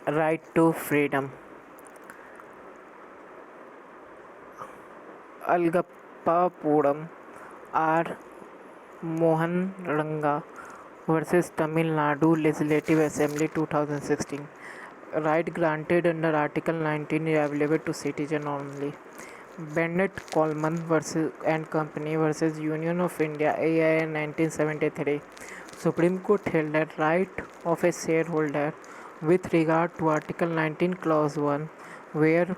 Right to freedom. Algappapuram R. Mohan Ranga versus Tamil Nadu Legislative Assembly 2016. Right granted under Article 19 is available to citizen only. Bennett Coleman versus and Company versus Union of India AIN 1973. Supreme Court held that right of a shareholder with regard to Article 19 Clause 1 were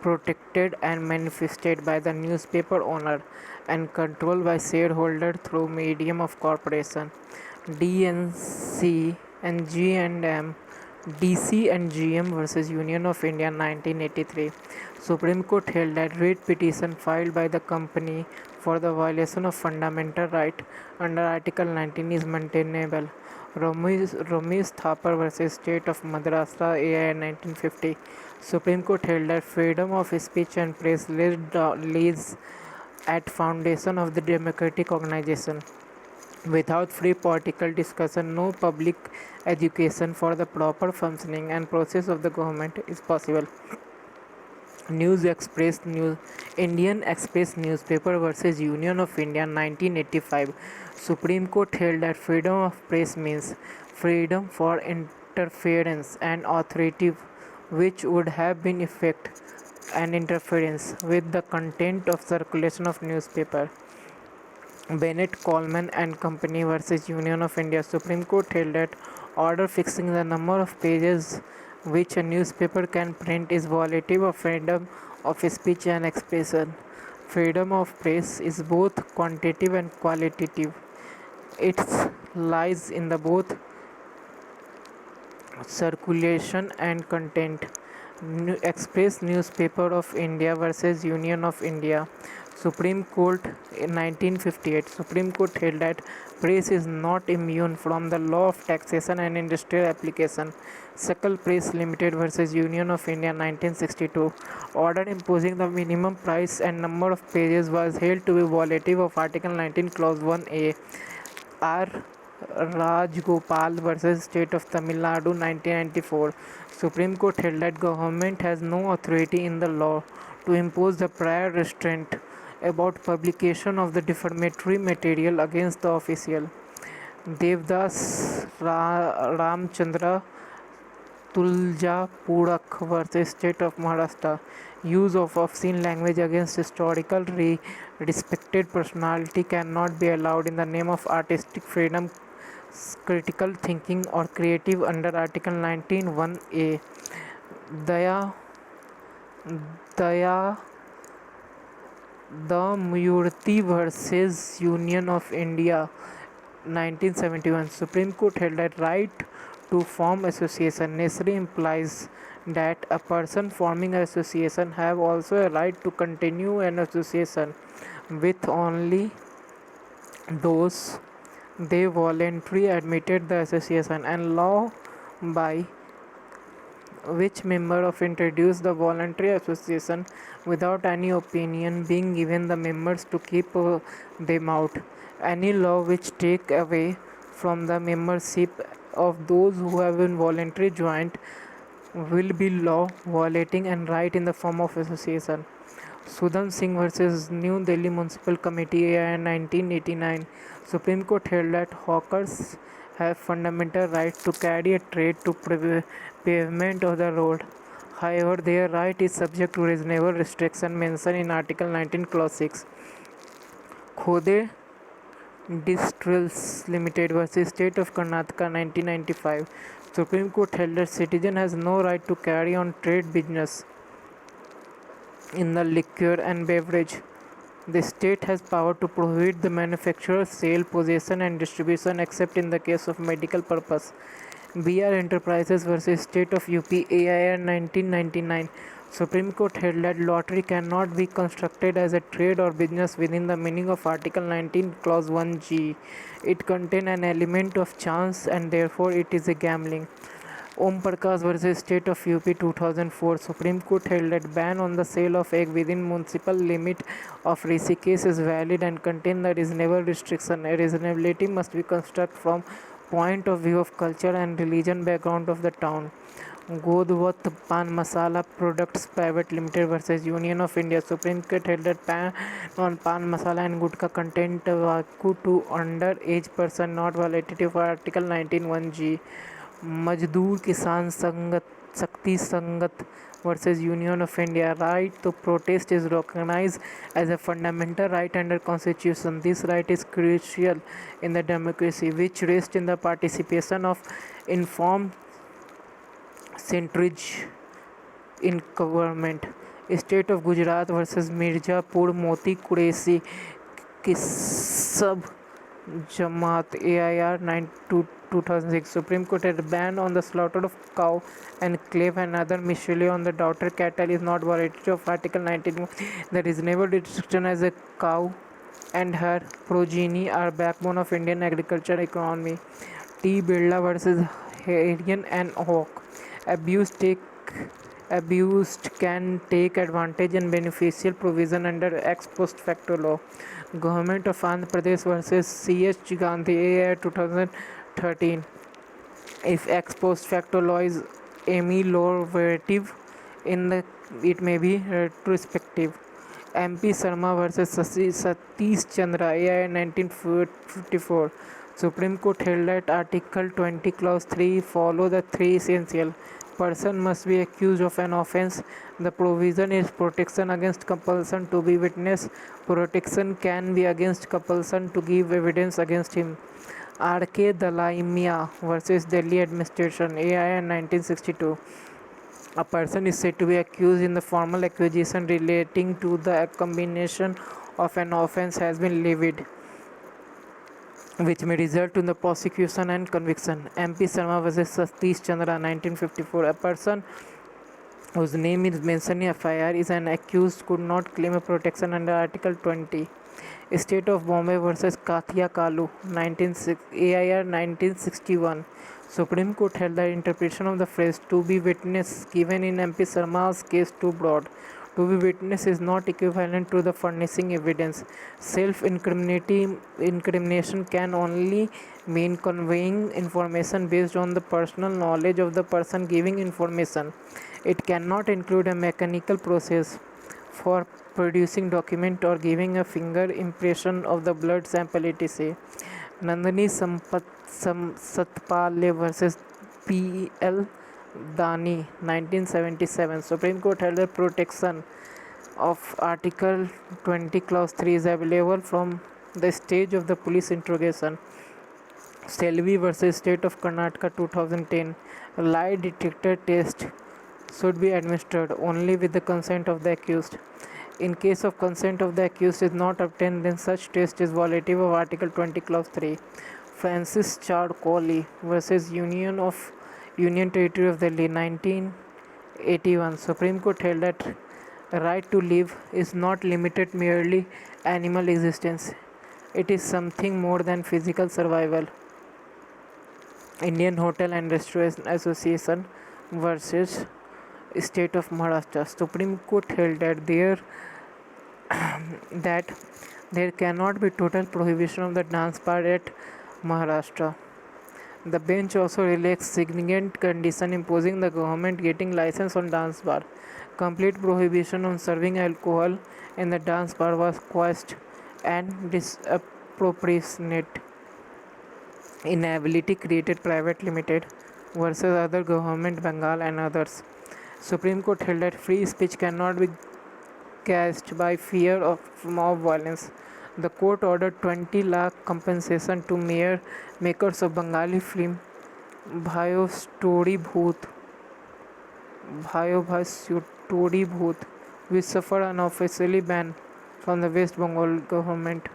protected and manifested by the newspaper owner and controlled by shareholder through medium of corporation. DNC and G&M DC and GM versus Union of India 1983. Supreme Court held that writ petition filed by the company for the violation of fundamental right under Article 19 is maintainable. Ramesh Thapar versus State of Maharashtra AI 1950. Supreme Court held that freedom of speech and press lays at foundation of the democratic organization. Without free political discussion, no public education for the proper functioning and process of the government is possible. News Express News Indian Express newspaper versus Union of India 1985. Supreme Court held that freedom of press means freedom for interference and authority which would have been effect and interference with the content of circulation of newspaper. Bennett Coleman and Company versus Union of India. Supreme Court held that order fixing the number of pages which a newspaper can print is violative of freedom of speech and expression. Freedom of press is both quantitative and qualitative. It lies in the both circulation and content. Express Newspaper of India versus Union of India. Supreme Court in 1958. Supreme Court held that press is not immune from the law of taxation and industrial application. Sakal Press Limited versus Union of India 1962. Order imposing the minimum price and number of pages was held to be violative of Article 19 Clause 1A. R. Rajgopal versus State of Tamil Nadu 1994. Supreme Court held that government has no authority in the law to impose the prior restraint about publication of the defamatory material against the official. Devdas Ramchandra Tuljapurak versus State of Maharashtra. Use of obscene language against historical respected personality cannot be allowed in the name of artistic freedom, critical thinking or creative under Article 19(1)(a). Daya Daya Murthy versus Union of India 1971. Supreme Court held that right to form association necessarily implies that a person forming an association have also a right to continue an association with only those they voluntarily admitted the association and law by which member of introduce the voluntary association without any opinion being given the members to keep them out. Any law which take away from the membership of those who have been voluntarily joined will be law violating and right in the form of association. Sudham Singh versus New Delhi Municipal Committee in 1989. Supreme Court held that hawkers have fundamental right to carry a trade to pavement of the road. However, their right is subject to reasonable restriction mentioned in Article 19 Clause 6. Khode Distills Limited versus State of Karnataka 1995. Supreme Court held that citizen has no right to carry on trade business in the liquor and beverage. The state has power to prohibit the manufacture, sale, possession and distribution except in the case of medical purpose. BR Enterprises versus State of UP AIR 1999. Supreme Court held that lottery cannot be constructed as a trade or business within the meaning of Article 19 Clause 1G. It contains an element of chance and therefore it is a gambling. Om Prakash versus State of UP 2004. Supreme Court held that ban on the sale of egg within municipal limit of Rishikesh is valid and contain the reasonable restriction. A reasonability must be constructed from point of view of culture and religion background of the town. Godwat Pan Masala Products Private Limited versus Union of India. Supreme Court held that ban on pan masala and gutka content tobacco to underage person not violative of Article 19(1)(g). मजदूर किसान संगत शक्ति संगत versus Union of India. Right to protest is recognized as a fundamental right under Constitution. This right is crucial in the democracy, which rests in the participation of informed centrage in government. State of Gujarat versus Mirzapur Moti Qureshi Kisab Jamaat AIR 2006. Supreme Court had ban on the slaughter of cow and calf and other misrule on the daughter cattle is not violated of Article 19. The reasonable restriction as a cow and her progeny are backbone of Indian agriculture economy. T. Birla versus Harian and Hawk. Abused can take advantage and beneficial provision under ex post facto law. Government of Andhra Pradesh versus C.H. Gandhi AIR 2013. If ex post facto law is ameliorative, it may be retrospective. MP Sharma versus Satish Chandra AIR 1954. Supreme Court held that Article 20 Clause 3 follow the three essential. Person must be accused of an offence. The provision is protection against compulsion to be witness. Protection can be against compulsion to give evidence against him. R.K. Dalai versus Delhi Administration AIR 1962. A person is said to be accused in the formal accusation relating to the combination of an offence has been levied, which may result in the prosecution and conviction. MP Sharma versus Satish Chandra 1954. A person whose name is mentioned in FIR is an accused could not claim a protection under Article 20. State of Bombay versus Kathia Kalu AIR 1961. Supreme Court held the interpretation of the phrase to be witness given in MP Sharma's case too broad. To be witness is not equivalent to the furnishing evidence. Self-incrimination can only mean conveying information based on the personal knowledge of the person giving information. It cannot include a mechanical process for producing document or giving a finger impression of the blood sample, etc. Nandini Satpale versus P.L. Dani 1977. Supreme Court held the protection of Article 20 Clause 3 is available from the stage of the police interrogation. Selvi versus State of Karnataka 2010. A lie detector test should be administered only with the consent of the accused. In case of consent of the accused is not obtained, then such test is violative of Article 20 Clause 3. Francis Chard Colley versus Union Territory of Delhi 1981. Supreme Court held that right to live is not limited merely animal existence. It is something more than physical survival. Indian Hotel and Restaurant Association versus State of Maharashtra. Supreme Court held that there cannot be total prohibition of the dance bar at Maharashtra. The bench also relaxed significant condition imposing the government getting license on dance bar. Complete prohibition on serving alcohol in the dance bar was quashed and disproportionate inability created private limited versus other government Bengal and others. Supreme Court held that free speech cannot be gauged by fear of mob violence. The court ordered 20 lakh compensation to makers of Bengali film Bhayo Story Bhoot, which suffered an officially ban from the West Bengal government.